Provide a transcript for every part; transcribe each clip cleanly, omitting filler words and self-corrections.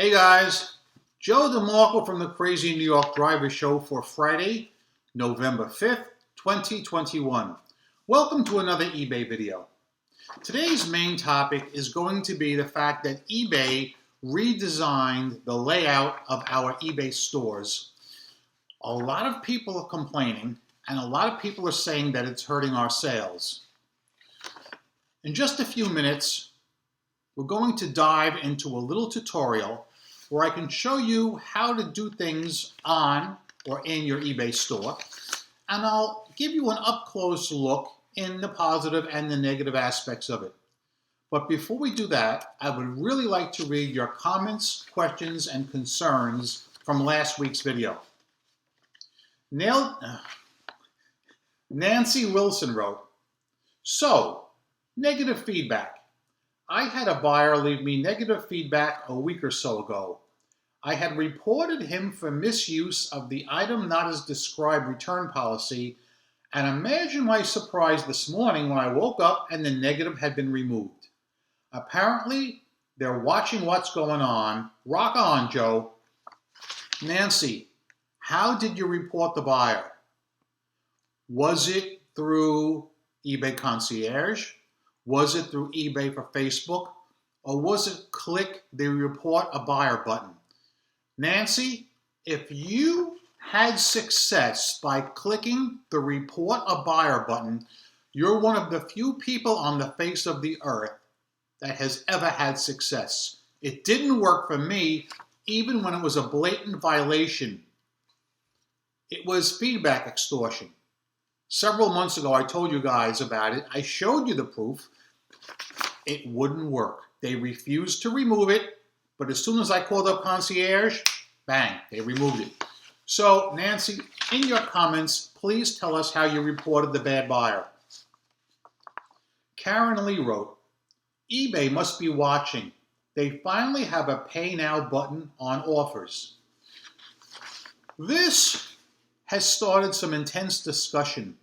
Hey guys, Joe DeMarco from the Crazy New York Driver Show for Friday, November 5th, 2021. Welcome to another eBay video. Today's main topic is going to be the fact that eBay redesigned the layout of our eBay stores. A lot of people are complaining and a lot of people are saying that it's hurting our sales. In just a few minutes, we're going to dive into a little tutorial where I can show you how to do things on or in your eBay store, and I'll give you an up-close look in the positive and the negative aspects of it. But before we do that, I would really like to read your comments, questions, and concerns from last week's video. Nancy Wilson wrote, "So, negative feedback. I had a buyer leave me negative feedback a week or so ago. I had reported him for misuse of the item not as described return policy, and imagine my surprise this morning when I woke up and the negative had been removed. Apparently, they're watching what's going on. Rock on, Joe." Nancy, how did you report the buyer? Was it through eBay Concierge? Was it through eBay for Facebook? Or was it click the report a buyer button? Nancy, if you had success by clicking the report a buyer button, you're one of the few people on the face of the earth that has ever had success. It didn't work for me, even when it was a blatant violation. It was feedback extortion. Several months ago, I told you guys about it. I showed you the proof. It wouldn't work. They refused to remove it, but as soon as I called up Concierge, bang, they removed it. So, Nancy, in your comments, please tell us how you reported the bad buyer. Karen Lee wrote, "eBay must be watching. They finally have a pay now button on offers." This has started some intense discussion,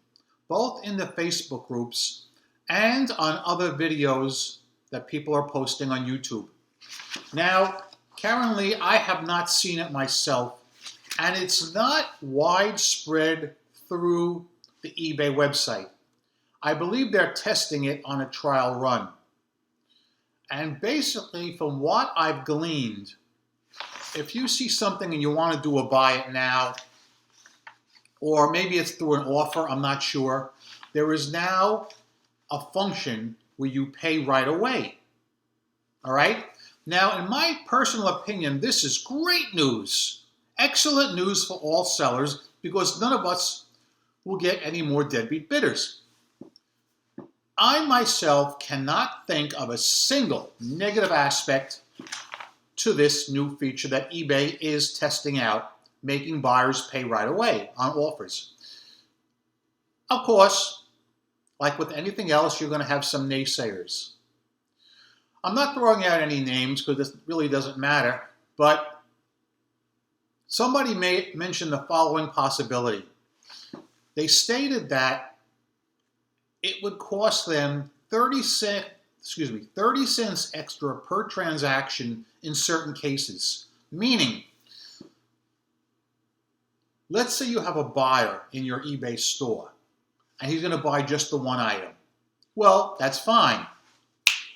both in the Facebook groups and on other videos that people are posting on YouTube. Now, Karen Lee, I have not seen it myself, and it's not widespread through the eBay website. I believe they're testing it on a trial run. And basically, from what I've gleaned, if you see something and you want to do a buy it now, or maybe it's through an offer, I'm not sure, there is now a function where you pay right away. All right? Now, in my personal opinion, this is great news. Excellent news for all sellers, because none of us will get any more deadbeat bidders. I myself cannot think of a single negative aspect to this new feature that eBay is testing out, making buyers pay right away on offers. Of course, like with anything else, you're going to have some naysayers. I'm not throwing out any names because this really doesn't matter, but somebody may mention the following possibility. They stated that it would cost them 30 cents extra per transaction in certain cases. Meaning, let's say you have a buyer in your eBay store and he's going to buy just the one item. Well, that's fine.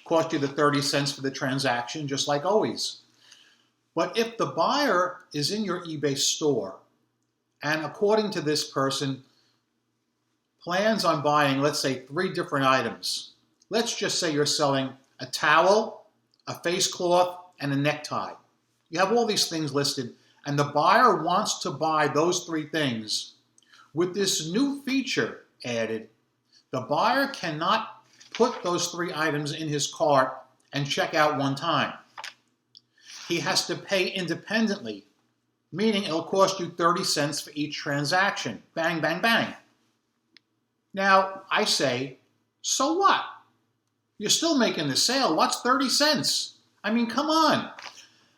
Cost you the 30 cents for the transaction, just like always. But if the buyer is in your eBay store and according to this person plans on buying, let's say, 3 different items. Let's just say you're selling a towel, a face cloth, and a necktie. You have all these things listed, and the buyer wants to buy those 3 things. With this new feature added, the buyer cannot put those 3 items in his cart and check out one time. He has to pay independently, meaning it'll cost you 30 cents for each transaction. Bang, bang, bang. Now, I say, so what? You're still making the sale. What's 30 cents? I mean, come on.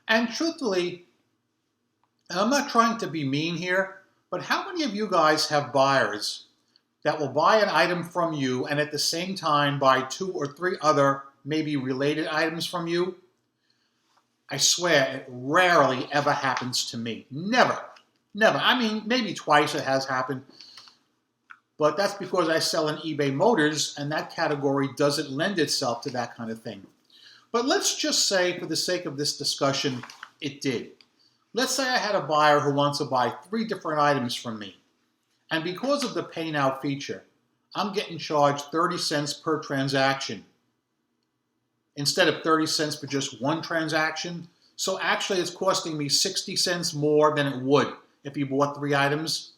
And truthfully, and I'm not trying to be mean here, but how many of you guys have buyers that will buy an item from you and at the same time buy 2 or 3 other maybe related items from you? I swear it rarely ever happens to me. Never. Never. I mean, maybe twice it has happened. But that's because I sell in eBay Motors, and that category doesn't lend itself to that kind of thing. But let's just say, for the sake of this discussion, it did. Let's say I had a buyer who wants to buy 3 different items from me. And because of the Pay Now feature, I'm getting charged 30 cents per transaction instead of 30 cents for just one transaction. So actually it's costing me 60 cents more than it would if you bought 3 items.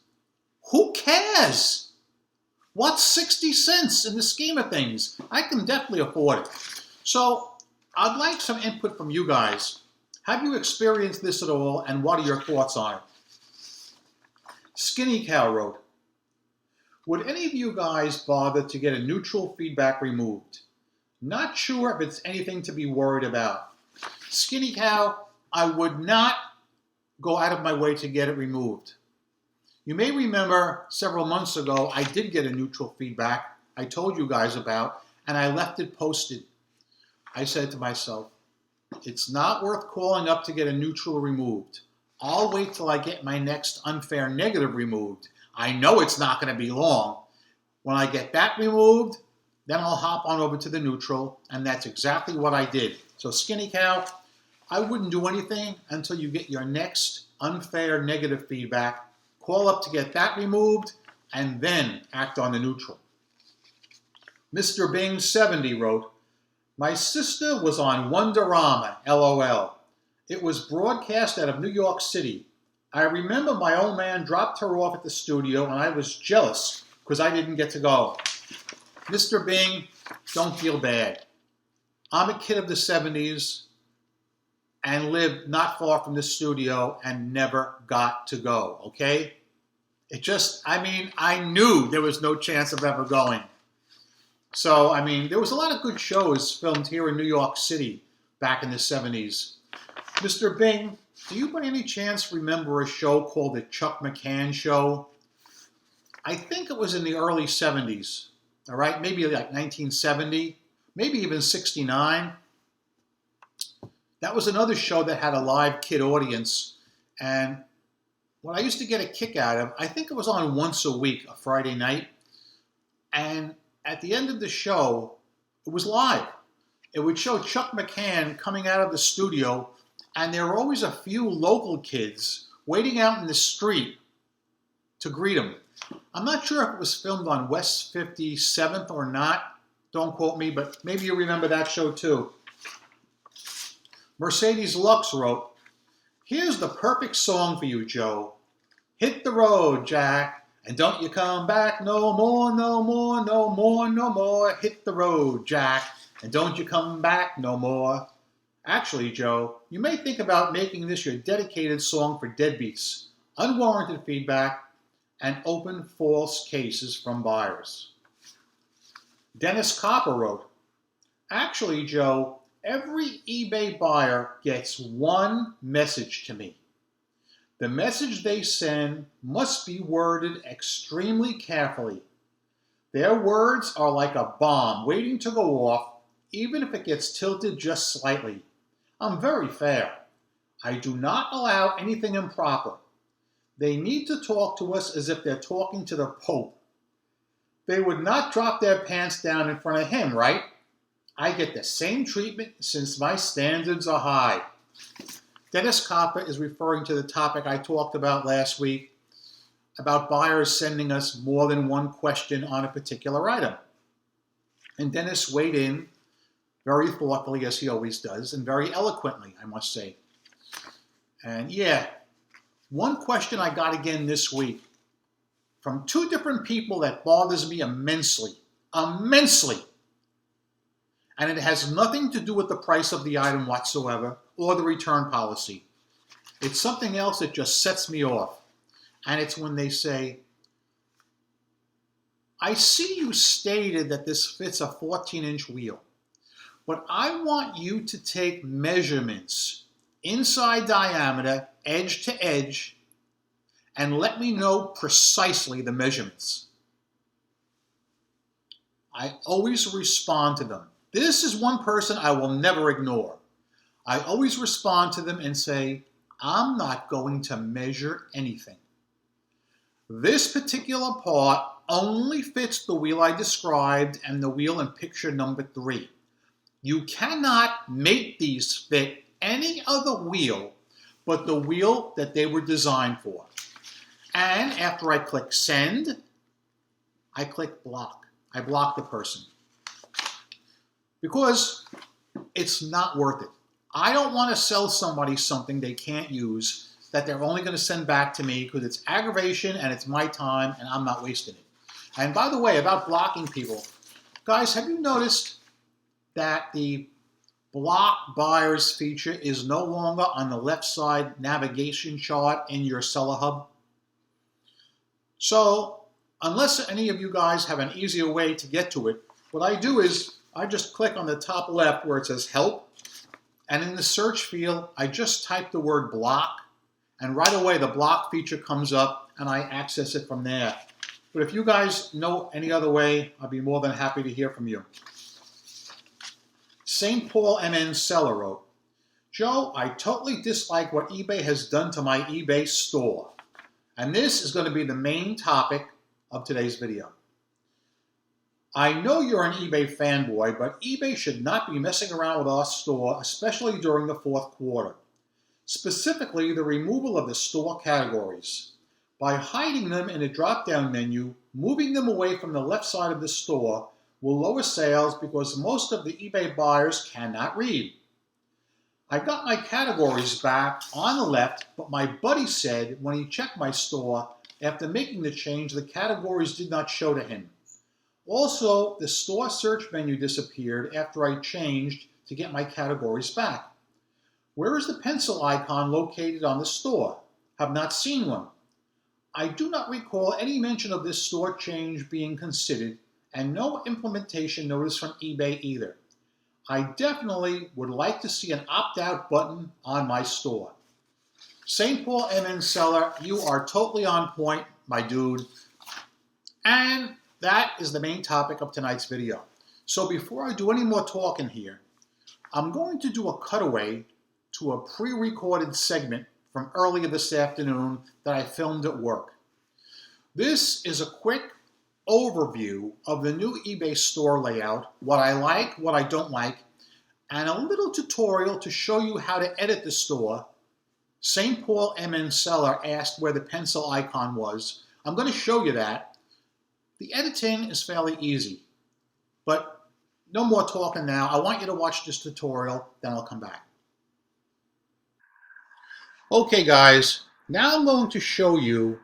Who cares? What's 60 cents in the scheme of things? I can definitely afford it. So I'd like some input from you guys. Have you experienced this at all, and what are your thoughts on it? Skinny Cow wrote, would any of you guys bother to get a neutral feedback removed? Not sure if it's anything to be worried about. Skinny Cow, I would not go out of my way to get it removed. You may remember several months ago, I did get a neutral feedback I told you guys about, and I left it posted. I said to myself, it's not worth calling up to get a neutral removed. I'll wait till I get my next unfair negative removed. I know it's not going to be long. When I get that removed, then I'll hop on over to the neutral, and that's exactly what I did. So Skinny Cow, I wouldn't do anything until you get your next unfair negative feedback. Call up to get that removed, and then act on the neutral. Mr. Bing 70 wrote, my sister was on Wonderama, LOL. It was broadcast out of New York City. I remember my old man dropped her off at the studio, and I was jealous because I didn't get to go. Mr. Bing, don't feel bad. I'm a kid of the 70s and lived not far from the studio and never got to go, okay? It just, I knew there was no chance of ever going. So, there was a lot of good shows filmed here in New York City back in the 70s. Mr. Bing, do you by any chance remember a show called The Chuck McCann Show? I think it was in the early 70s, all right? Maybe like 1970, maybe even 69. That was another show that had a live kid audience. And what I used to get a kick out of, I think it was on once a week, a Friday night. And at the end of the show, it was live. It would show Chuck McCann coming out of the studio, and there were always a few local kids waiting out in the street to greet him. I'm not sure if it was filmed on West 57th or not. Don't quote me, but maybe you remember that show too. Mercedes Lux wrote, here's the perfect song for you, Joe. Hit the road, Jack. And don't you come back no more, no more, no more, no more. Hit the road, Jack. And don't you come back no more. Actually, Joe, you may think about making this your dedicated song for deadbeats, unwarranted feedback, and open false cases from buyers. Dennis Copper wrote, actually, Joe, every eBay buyer gets one message to me. The message they send must be worded extremely carefully. Their words are like a bomb waiting to go off, even if it gets tilted just slightly. I'm very fair. I do not allow anything improper. They need to talk to us as if they're talking to the Pope. They would not drop their pants down in front of him, right? I get the same treatment since my standards are high. Dennis Copper is referring to the topic I talked about last week about buyers sending us more than one question on a particular item. And Dennis weighed in very thoughtfully, as he always does, and very eloquently, I must say. And yeah, one question I got again this week from 2 different people that bothers me immensely. Immensely. And it has nothing to do with the price of the item whatsoever or the return policy. It's something else that just sets me off. And it's when they say, I see you stated that this fits a 14-inch wheel, but I want you to take measurements inside diameter, edge to edge, and let me know precisely the measurements. I always respond to them. This is one person I will never ignore. I always respond to them and say, I'm not going to measure anything. This particular part only fits the wheel I described and the wheel in picture number 3. You cannot make these fit any other wheel but the wheel that they were designed for. And after I click send, I click block. I block the person. Because it's not worth it. I don't want to sell somebody something they can't use that they're only going to send back to me because it's aggravation and it's my time and I'm not wasting it. And by the way, about blocking people, guys, have you noticed that the block buyers feature is no longer on the left side navigation chart in your seller hub? So unless any of you guys have an easier way to get to it, what I do is I just click on the top left where it says help, and in the search field I just type the word block, and right away the block feature comes up and I access it from there. But if you guys know any other way, I'll be more than happy to hear from you. St. Paul MN Seller wrote, Joe, I totally dislike what eBay has done to my eBay store. And this is going to be the main topic of today's video. I know you're an eBay fanboy, but eBay should not be messing around with our store, especially during the fourth quarter. Specifically, the removal of the store categories. By hiding them in a drop-down menu, moving them away from the left side of the store will lower sales because most of the eBay buyers cannot read. I got my categories back on the left, but my buddy said when he checked my store, after making the change, the categories did not show to him. Also, the store search menu disappeared after I changed to get my categories back. Where is the pencil icon located on the store? Have not seen one. I do not recall any mention of this store change being considered, and no implementation notice from eBay either. I definitely would like to see an opt-out button on my store. St. Paul MN Seller, you are totally on point, my dude. And that is the main topic of tonight's video. So before I do any more talking here, I'm going to do a cutaway to a pre-recorded segment from earlier this afternoon that I filmed at work. This is a quick overview of the new eBay store layout, what I like, what I don't like, and a little tutorial to show you how to edit the store. St. Paul MN Seller asked where the pencil icon was. I'm going to show you that. The editing is fairly easy, but no more talking now. I want you to watch this tutorial, then I'll come back. Okay guys, now I'm going to show you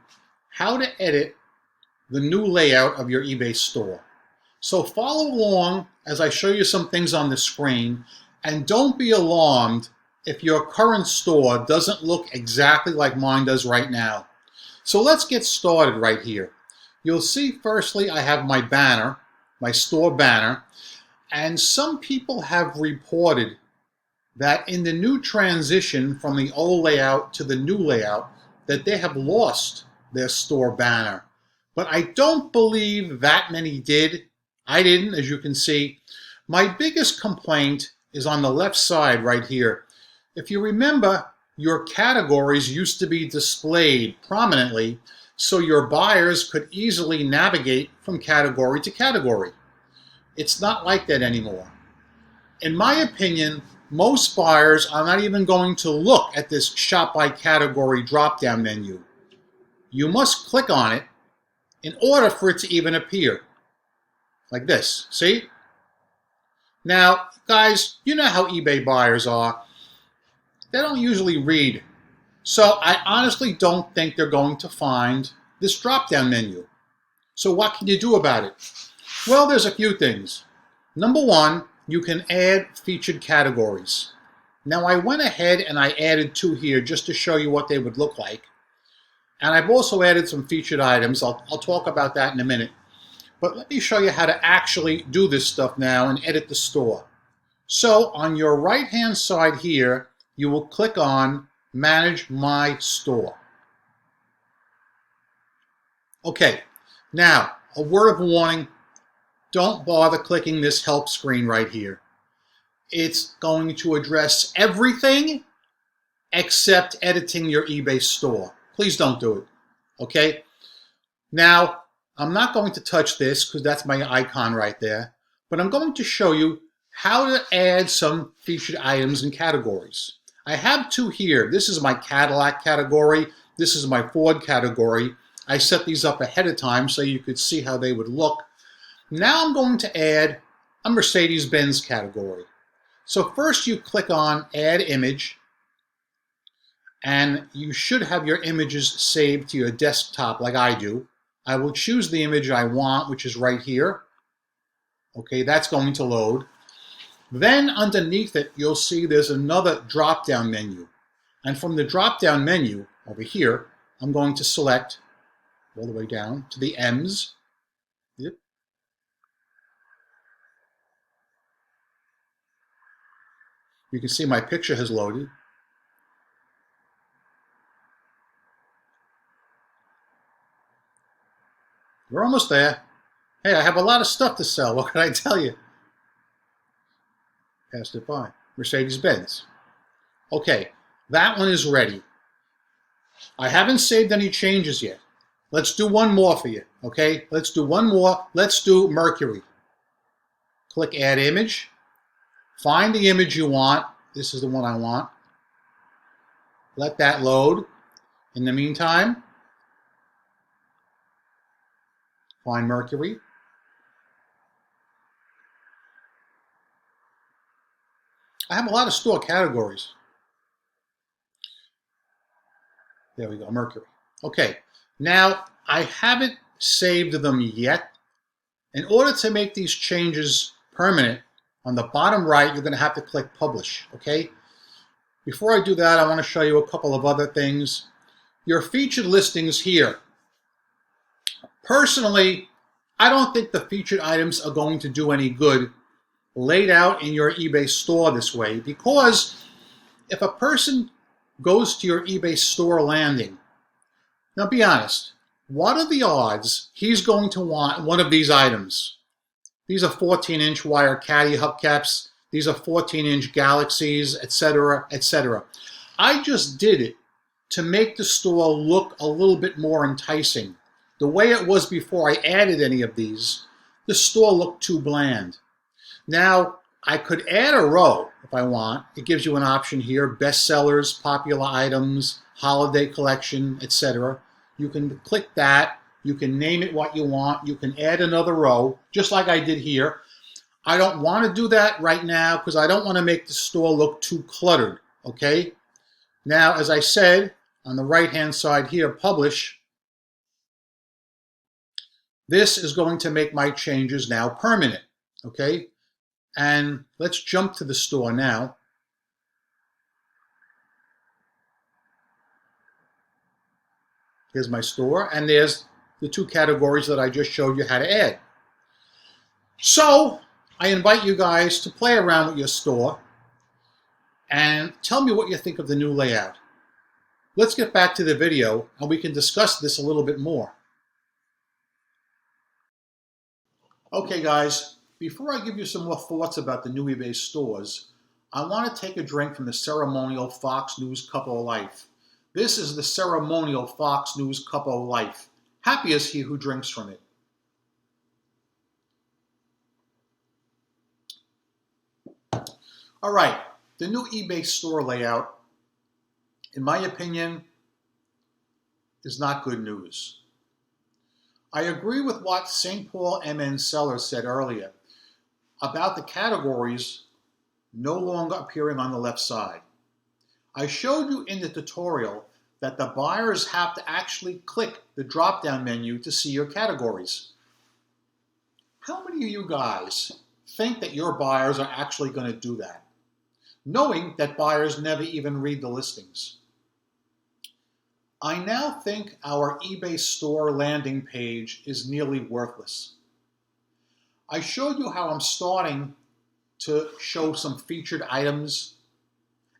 how to edit the new layout of your eBay store. So follow along as I show you some things on the screen, and don't be alarmed if your current store doesn't look exactly like mine does right now. So let's get started right here. You'll see firstly I have my banner, my store banner, and some people have reported that in the new transition from the old layout to the new layout that they have lost their store banner. But I don't believe that many did. I didn't, as you can see. My biggest complaint is on the left side right here. If you remember, your categories used to be displayed prominently so your buyers could easily navigate from category to category. It's not like that anymore. In my opinion, most buyers are not even going to look at this Shop by Category drop-down menu. You must click on it in order for it to even appear. Like this, see? Now, guys, you know how eBay buyers are. They don't usually read. So I honestly don't think they're going to find this drop-down menu. So what can you do about it? Well, there's a few things. Number one, you can add featured categories. Now I went ahead and I added 2 here just to show you what they would look like. And I've also added some featured items. I'll talk about that in a minute. But let me show you how to actually do this stuff now and edit the store. So on your right-hand side here, you will click on Manage My Store. Okay, now a word of warning. Don't bother clicking this help screen right here. it's going to address everything except editing your eBay store. Please don't do it, okay? Now, I'm not going to touch this because that's my icon right there, but I'm going to show you how to add some featured items and categories. I have two here. This is my Cadillac category. This is my Ford category. I set these up ahead of time so you could see how they would look. Now I'm going to add a Mercedes-Benz category. So first you click on Add Image, and you should have your images saved to your desktop like I do. I will choose the image I want, which is right here. Okay, that's going to load. Then underneath it, you'll see there's another drop-down menu. And from the drop-down menu over here, I'm going to select all the way down to the M's. Yep. You can see my picture has loaded. We're almost there. Hey, I have a lot of stuff to sell. What can I tell you? Passed it by. Mercedes-Benz. Okay, that one is ready. I haven't saved any changes yet. Let's do one more for you, okay? Let's do one more. Let's do Mercury. Click Add Image. Find the image you want. This is the one I want. Let that load. In the meantime, find Mercury. I have a lot of store categories. There we go, Mercury. Okay, now I haven't saved them yet. In order to make these changes permanent, on the bottom right, you're going to have to click Publish, okay? Before I do that, I want to show you a couple of other things. Your featured listings here. Personally, I don't think the featured items are going to do any good laid out in your eBay store this way, because if a person goes to your eBay store landing, now be honest, what are the odds he's going to want one of these items? These are 14-inch wire caddy hubcaps. These are 14-inch Galaxies, etc., etc. I just did it to make the store look a little bit more enticing. The way it was before I added any of these, the store looked too bland. Now, I could add a row if I want. It gives you an option here, bestsellers, popular items, holiday collection, etc. You can click that. You can name it what you want. You can add another row, just like I did here. I don't want to do that right now because I don't want to make the store look too cluttered, okay? Now, as I said, on the right-hand side here, Publish. This is going to make my changes now permanent, okay? And let's jump to the store now. Here's my store, and there's the two categories that I just showed you how to add. So, I invite you guys to play around with your store and tell me what you think of the new layout. Let's get back to the video and we can discuss this a little bit more. Okay guys, before I give you some more thoughts about the new eBay stores, I want to take a drink from the ceremonial Fox News Cup of Life. This is the ceremonial Fox News Cup of Life. Happy is he who drinks from it. All right, the new eBay store layout, in my opinion, is not good news. I agree with what St. Paul MN Seller said earlier about the categories no longer appearing on the left side. I showed you in the tutorial that the buyers have to actually click the drop-down menu to see your categories. How many of you guys think that your buyers are actually going to do that, knowing that buyers never even read the listings? I now think our eBay store landing page is nearly worthless. I showed you how I'm starting to show some featured items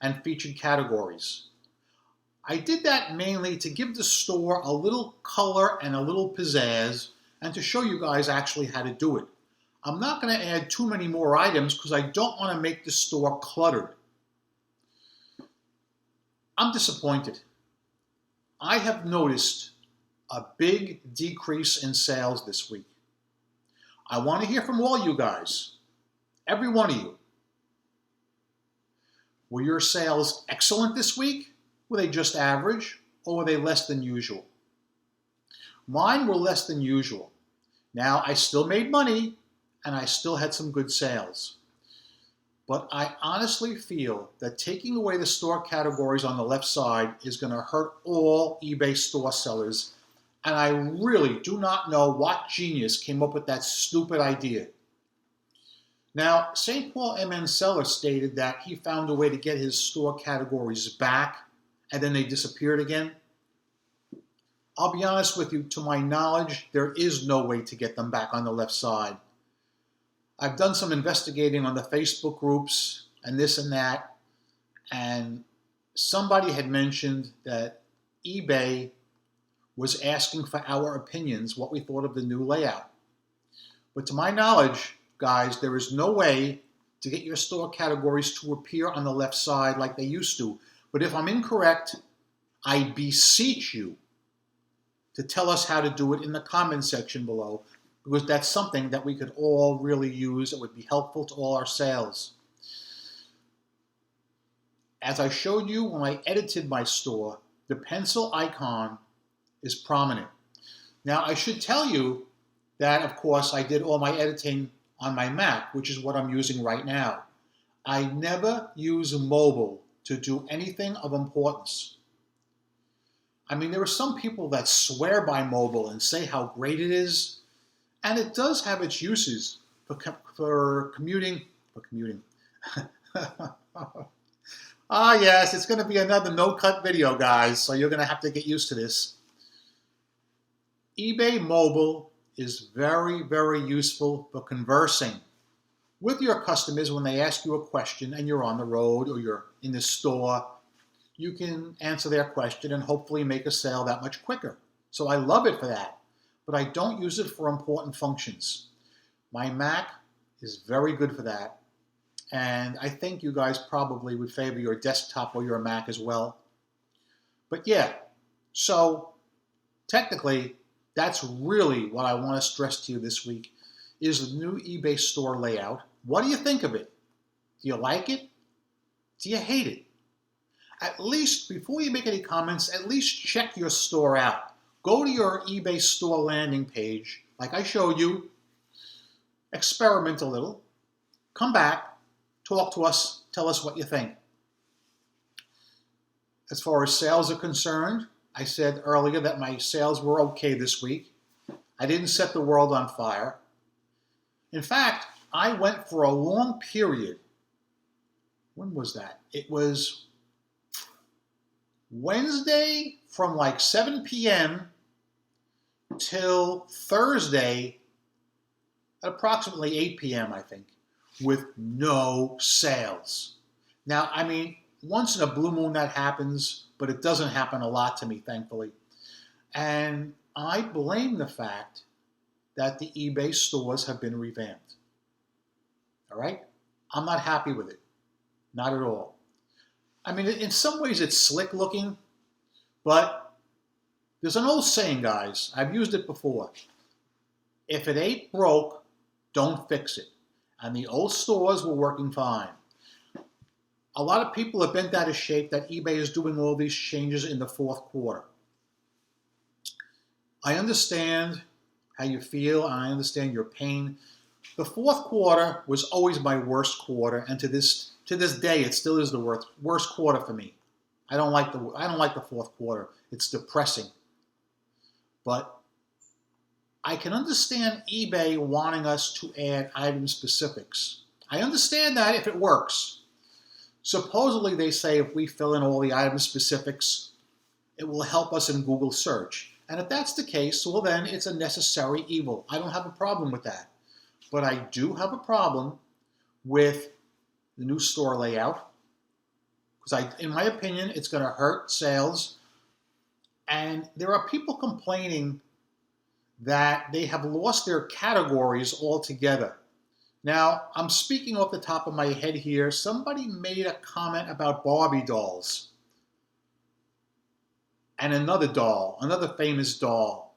and featured categories. I did that mainly to give the store a little color and a little pizzazz and to show you guys actually how to do it. I'm not going to add too many more items because I don't want to make the store cluttered. I'm disappointed. I have noticed a big decrease in sales this week. I want to hear from all you guys, every one of you. Were your sales excellent this week? Were they just average, or were they less than usual? Mine were less than usual. Now, I still made money, and I still had some good sales. But I honestly feel that taking away the store categories on the left side is going to hurt all eBay store sellers, and I really do not know what genius came up with that stupid idea. Now, St. Paul MN Seller stated that he found a way to get his store categories back, and then they disappeared again. I'll be honest with you, to my knowledge, there is no way to get them back on the left side. I've done some investigating on the Facebook groups and this and that, and somebody had mentioned that eBay was asking for our opinions, what we thought of the new layout. But to my knowledge, guys, there is no way to get your store categories to appear on the left side like they used to. But if I'm incorrect, I beseech you to tell us how to do it in the comment section below, because that's something that we could all really use. It would be helpful to all our sales. As I showed you when I edited my store, the pencil icon is prominent. Now, I should tell you that, of course, I did all my editing on my Mac, which is what I'm using right now. I never use mobile to do anything of importance. I mean, there are some people that swear by mobile and say how great it is, and it does have its uses for commuting. Ah, yes, it's going to be another no-cut video, guys, so you're going to have to get used to this. eBay Mobile is very, very useful for conversing with your customers when they ask you a question and you're on the road or you're in the store. You can answer their question and hopefully make a sale that much quicker. So I love it for that, but I don't use it for important functions. My Mac is very good for that, and I think you guys probably would favor your desktop or your Mac as well. But yeah, so technically, that's really what I want to stress to you this week, is the new eBay store layout. What do you think of it? Do you like it? Do you hate it? At least, before you make any comments, at least check your store out. Go to your eBay store landing page, like I showed you, experiment a little, come back, talk to us, tell us what you think. As far as sales are concerned, I said earlier that my sales were okay this week. I didn't set the world on fire. In fact, I went for a long period. When was that? It was Wednesday from like 7 p.m. till Thursday at approximately 8 p.m., I think, with no sales. Now, I mean, once in a blue moon that happens, but it doesn't happen a lot to me, thankfully. And I blame the fact that the eBay stores have been revamped. All right? I'm not happy with it. Not at all. I mean, in some ways it's slick looking, but there's an old saying, guys. I've used it before. If it ain't broke, don't fix it. And the old stores were working fine. A lot of people are bent out of shape that eBay is doing all these changes in the fourth quarter. I understand how you feel, and I understand your pain. The fourth quarter was always my worst quarter, and to this day, it still is the worst quarter for me. I don't like the fourth quarter. It's depressing. But I can understand eBay wanting us to add item specifics. I understand that if it works. Supposedly, they say if we fill in all the item specifics, it will help us in Google search. And if that's the case, well then it's a necessary evil. I don't have a problem with that. But I do have a problem with the new store layout, because in my opinion, it's going to hurt sales. And there are people complaining that they have lost their categories altogether. Now, I'm speaking off the top of my head here. Somebody made a comment about Barbie dolls. And another doll, another famous doll.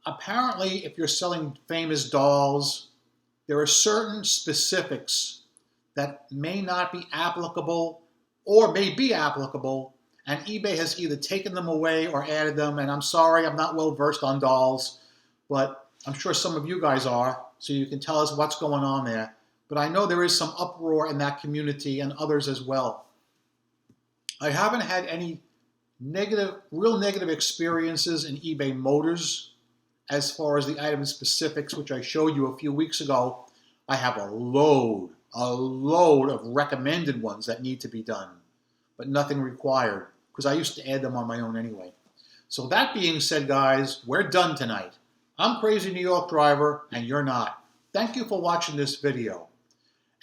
Apparently, if you're selling famous dolls, there are certain specifics that may not be applicable or may be applicable, and eBay has either taken them away or added them. And I'm sorry, I'm not well versed on dolls, but I'm sure some of you guys are, so you can tell us what's going on there. But I know there is some uproar in that community and others as well. I haven't had any real negative experiences in eBay Motors as far as the item specifics, which I showed you a few weeks ago. I have a load of recommended ones that need to be done, but nothing required, because I used to add them on my own anyway. So that being said, guys, we're done tonight. I'm Crazy New York Driver, and you're not. Thank you for watching this video.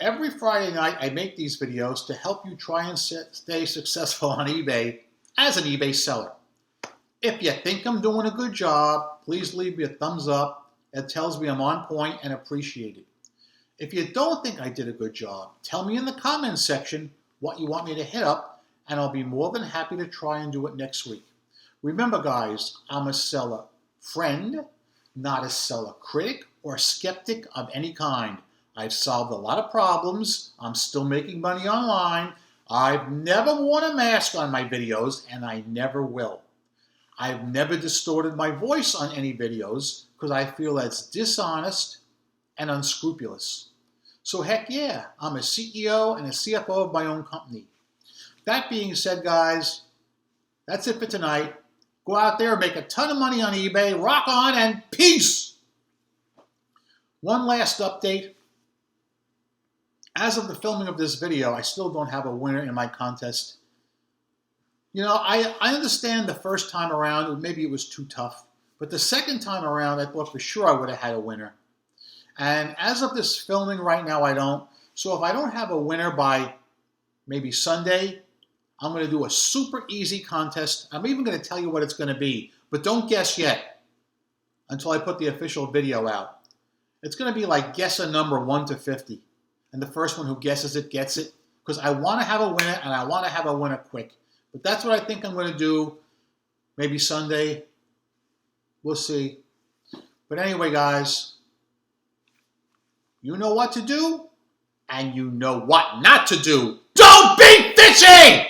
Every Friday night, I make these videos to help you try and stay successful on eBay as an eBay seller. If you think I'm doing a good job, please leave me a thumbs up. It tells me I'm on point and appreciated. If you don't think I did a good job, tell me in the comments section what you want me to hit up, and I'll be more than happy to try and do it next week. Remember, guys, I'm a seller friend, not a seller critic or skeptic of any kind. I've solved a lot of problems. I'm still making money online. I've never worn a mask on my videos, and I never will. I've never distorted my voice on any videos because I feel that's dishonest and unscrupulous. So heck yeah, I'm a CEO and a CFO of my own company. That being said, guys, that's it for tonight. Go out there, make a ton of money on eBay, rock on, and peace! One last update. As of the filming of this video, I still don't have a winner in my contest. You know, I understand the first time around, maybe it was too tough. But the second time around, I thought for sure I would have had a winner. And as of this filming right now, I don't. So if I don't have a winner by maybe Sunday, I'm going to do a super easy contest. I'm even going to tell you what it's going to be. But don't guess yet until I put the official video out. It's going to be like guess a number 1 to 50. And the first one who guesses it gets it. Because I want to have a winner, and I want to have a winner quick. But that's what I think I'm going to do. Maybe Sunday. We'll see. But anyway, guys, you know what to do, and you know what not to do. Don't be fishy!